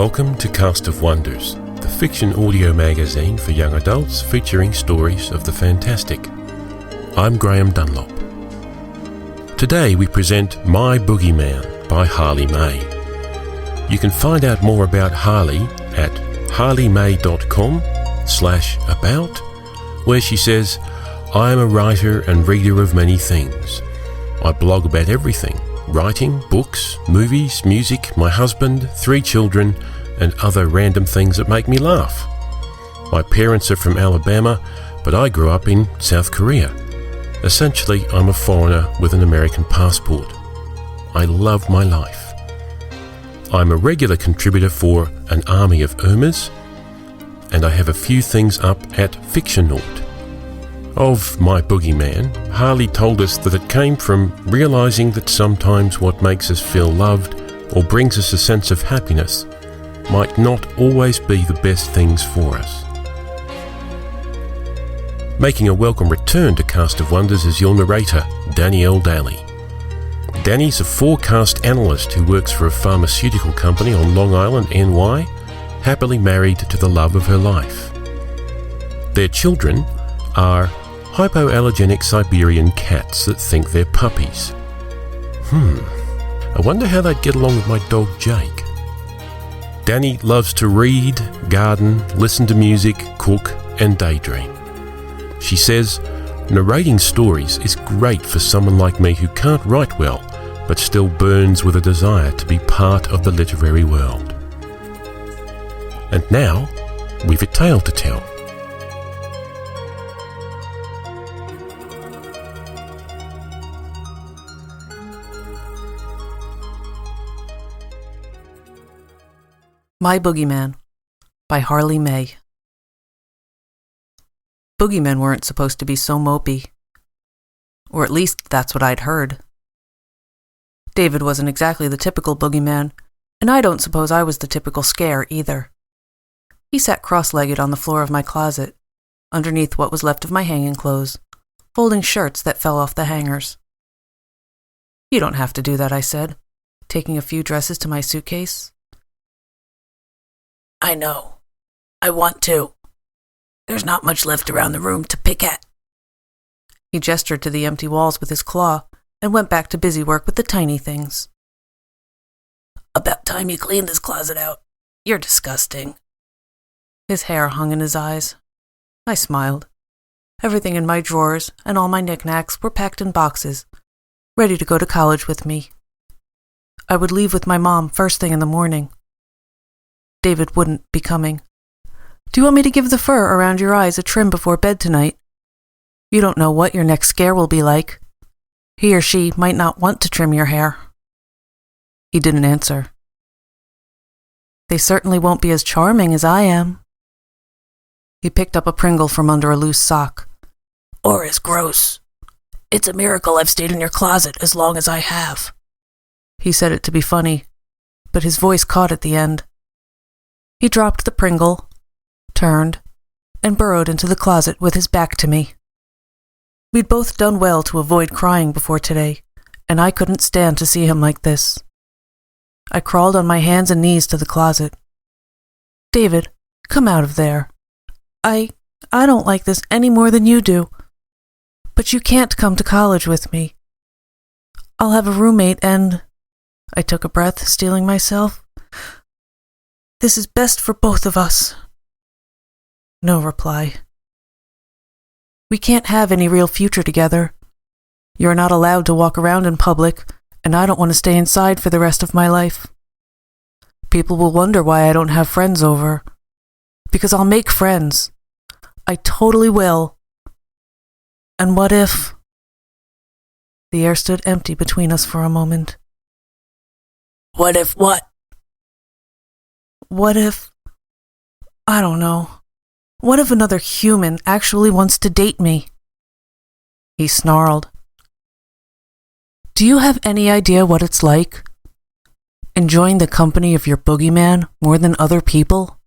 Welcome to Cast of Wonders, the fiction audio magazine for young adults featuring stories of the fantastic. I'm Graham Dunlop. Today we present My Boogeyman by Harley May. You can find out more about Harley at harleymay.com/about, where she says, I am a writer and reader of many things. I blog about everything: writing, books, movies, music, my husband, 3 children, and other random things that make me laugh. My parents are from Alabama, but I grew up in South Korea. Essentially, I'm a foreigner with an American passport. I love my life. I'm a regular contributor for An Army of Irmas, and I have a few things up at Fictionaut. Of My Boogeyman, Harley told us that it came from realising that sometimes what makes us feel loved or brings us a sense of happiness might not always be the best things for us. Making a welcome return to Cast of Wonders is your narrator, Danielle Daly. Danny's a forecast analyst who works for a pharmaceutical company on Long Island, NY, happily married to the love of her life. Their children are hypoallergenic Siberian cats that think they're puppies. I wonder how they'd get along with my dog Jake. Danny loves to read, garden, listen to music, cook, and daydream. She says, narrating stories is great for someone like me who can't write well, but still burns with a desire to be part of the literary world. And now, we've a tale to tell. My Boogeyman by Harley May. Boogeymen weren't supposed to be so mopey. Or at least that's what I'd heard. David wasn't exactly the typical boogeyman, and I don't suppose I was the typical scare either. He sat cross-legged on the floor of my closet, underneath what was left of my hanging clothes, folding shirts that fell off the hangers. You don't have to do that, I said, taking a few dresses to my suitcase. I know. I want to. There's not much left around the room to pick at. He gestured to the empty walls with his claw and went back to busy work with the tiny things. About time you cleaned this closet out. You're disgusting. His hair hung in his eyes. I smiled. Everything in my drawers and all my knickknacks were packed in boxes, ready to go to college with me. I would leave with my mom first thing in the morning. David wouldn't be coming. Do you want me to give the fur around your eyes a trim before bed tonight? You don't know what your next scare will be like. He or she might not want to trim your hair. He didn't answer. They certainly won't be as charming as I am. He picked up a Pringle from under a loose sock. Or as gross. It's a miracle I've stayed in your closet as long as I have. He said it to be funny, but his voice caught at the end. He dropped the Pringle, turned, and burrowed into the closet with his back to me. We'd both done well to avoid crying before today, and I couldn't stand to see him like this. I crawled on my hands and knees to the closet. David, come out of there. I don't like this any more than you do. But you can't come to college with me. I'll have a roommate and... I took a breath, steeling myself. This is best for both of us. No reply. We can't have any real future together. You're not allowed to walk around in public, and I don't want to stay inside for the rest of my life. People will wonder why I don't have friends over. Because I'll make friends. I totally will. And what if... The air stood empty between us for a moment. What if what? What if... I don't know. What if another human actually wants to date me? He snarled. Do you have any idea what it's like? Enjoying the company of your boogeyman more than other people?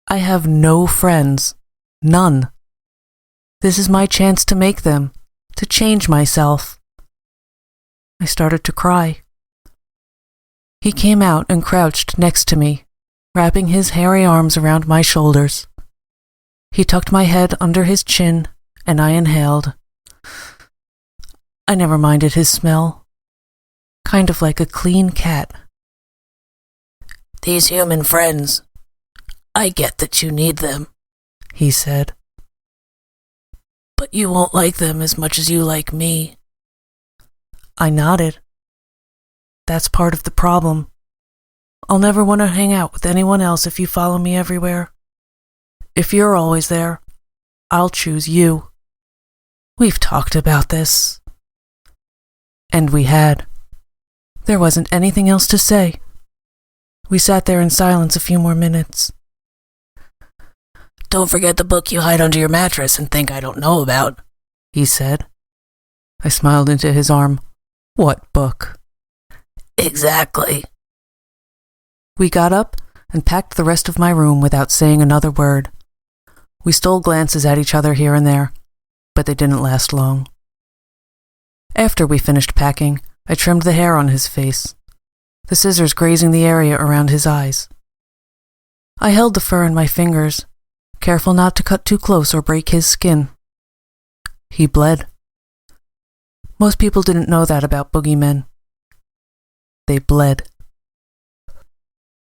I have no friends. None. This is my chance to make them, to change myself. I started to cry. He came out and crouched next to me, wrapping his hairy arms around my shoulders. He tucked my head under his chin, and I inhaled. I never minded his smell. Kind of like a clean cat. "These human friends, I get that you need them," he said. "But you won't like them as much as you like me." I nodded. That's part of the problem. I'll never want to hang out with anyone else if you follow me everywhere. If you're always there, I'll choose you. We've talked about this. And we had. There wasn't anything else to say. We sat there in silence a few more minutes. "Don't forget the book you hide under your mattress and think I don't know about," he said. I smiled into his arm. What book? "Exactly." We got up and packed the rest of my room without saying another word. We stole glances at each other here and there, but they didn't last long. After we finished packing, I trimmed the hair on his face, the scissors grazing the area around his eyes. I held the fur in my fingers, careful not to cut too close or break his skin. He bled. Most people didn't know that about boogeymen. They bled.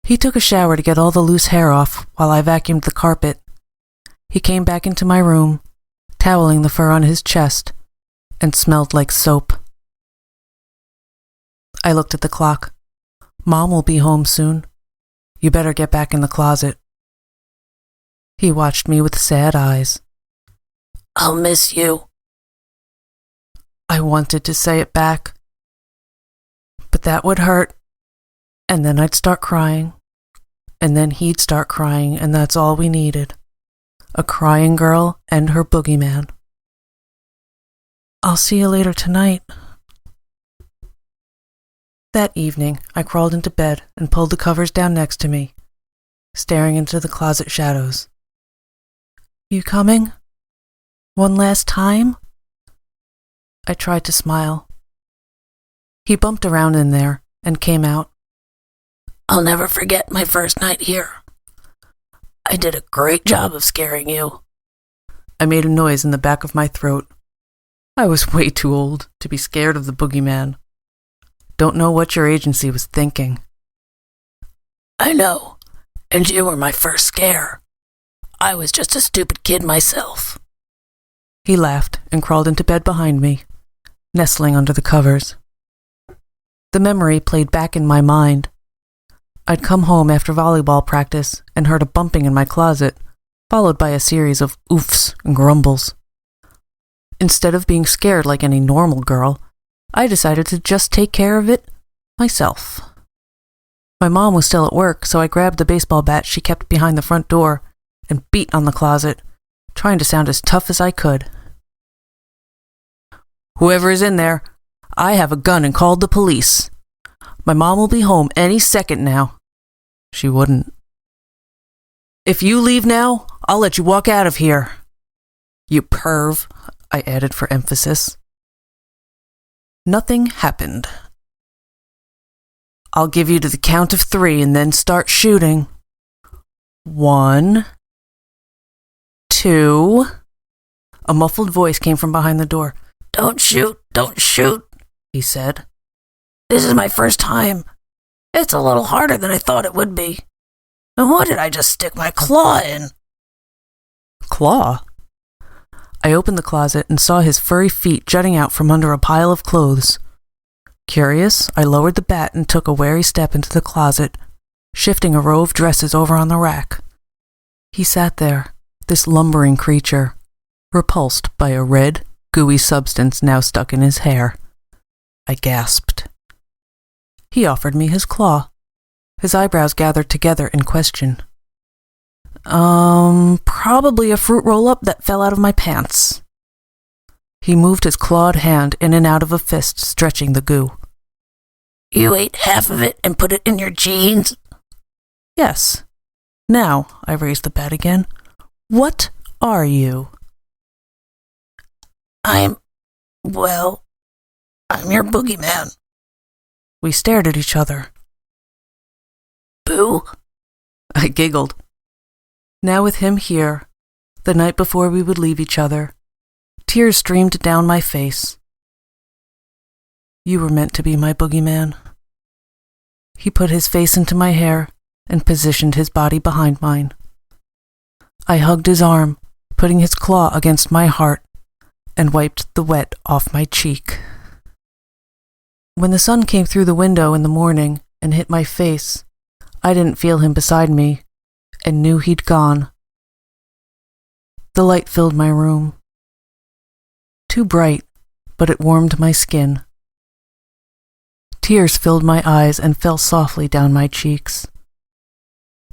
He took a shower to get all the loose hair off while I vacuumed the carpet. He came back into my room, toweling the fur on his chest, and smelled like soap. I looked at the clock. Mom will be home soon. You better get back in the closet. He watched me with sad eyes. "I'll miss you." I wanted to say it back, but that would hurt, and then I'd start crying, and then he'd start crying, and that's all we needed. A crying girl and her boogeyman. I'll see you later tonight. That evening, I crawled into bed and pulled the covers down next to me, staring into the closet shadows. You coming? One last time? I tried to smile. He bumped around in there and came out. "I'll never forget my first night here. I did a great job of scaring you." I made a noise in the back of my throat. I was way too old to be scared of the boogeyman. Don't know what your agency was thinking. "I know, and you were my first scare. I was just a stupid kid myself." He laughed and crawled into bed behind me, nestling under the covers. The memory played back in my mind. I'd come home after volleyball practice and heard a bumping in my closet, followed by a series of oofs and grumbles. Instead of being scared like any normal girl, I decided to just take care of it myself. My mom was still at work, so I grabbed the baseball bat she kept behind the front door and beat on the closet, trying to sound as tough as I could. "Whoever is in there, I have a gun and called the police. My mom will be home any second now." She wouldn't. "If you leave now, I'll let you walk out of here." "You perv," I added for emphasis. Nothing happened. "I'll give you to the count of 3 and then start shooting. 1, 2. A muffled voice came from behind the door. Don't shoot," he said. "This is my first time. It's a little harder than I thought it would be. And what did I just stick my claw in?" Claw? I opened the closet and saw his furry feet jutting out from under a pile of clothes. Curious, I lowered the bat and took a wary step into the closet, shifting a row of dresses over on the rack. He sat there, this lumbering creature, repulsed by a red, gooey substance now stuck in his hair. I gasped. He offered me his claw. His eyebrows gathered together in question. Probably a fruit roll-up that fell out of my pants. He moved his clawed hand in and out of a fist, stretching the goo. "You ate half of it and put it in your jeans?" Yes. Now, I raised the bat again. What are you? I'm your boogeyman." We stared at each other. Boo? I giggled. Now with him here, the night before we would leave each other, tears streamed down my face. You were meant to be my boogeyman. He put his face into my hair and positioned his body behind mine. I hugged his arm, putting his claw against my heart, and wiped the wet off my cheek. When the sun came through the window in the morning and hit my face, I didn't feel him beside me and knew he'd gone. The light filled my room. Too bright, but it warmed my skin. Tears filled my eyes and fell softly down my cheeks.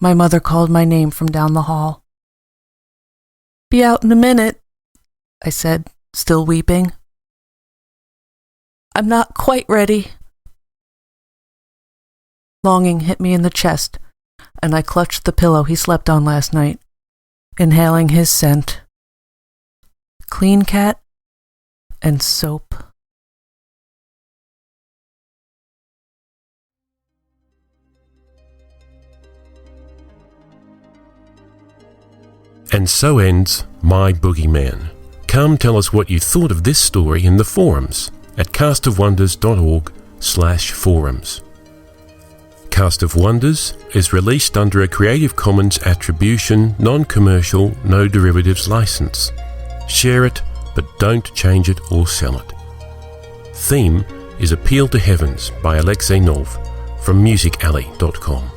My mother called my name from down the hall. "Be out in a minute," I said, still weeping. "I'm not quite ready." Longing hit me in the chest, and I clutched the pillow he slept on last night, inhaling his scent. Clean cat and soap. And so ends My Boogeyman. Come tell us what you thought of this story in the forums at castofwonders.org/forums. Cast of Wonders is released under a Creative Commons Attribution, Non-Commercial, No Derivatives license. Share it, but don't change it or sell it. Theme is Appeal to Heavens by Alexei Nov from musicalley.com.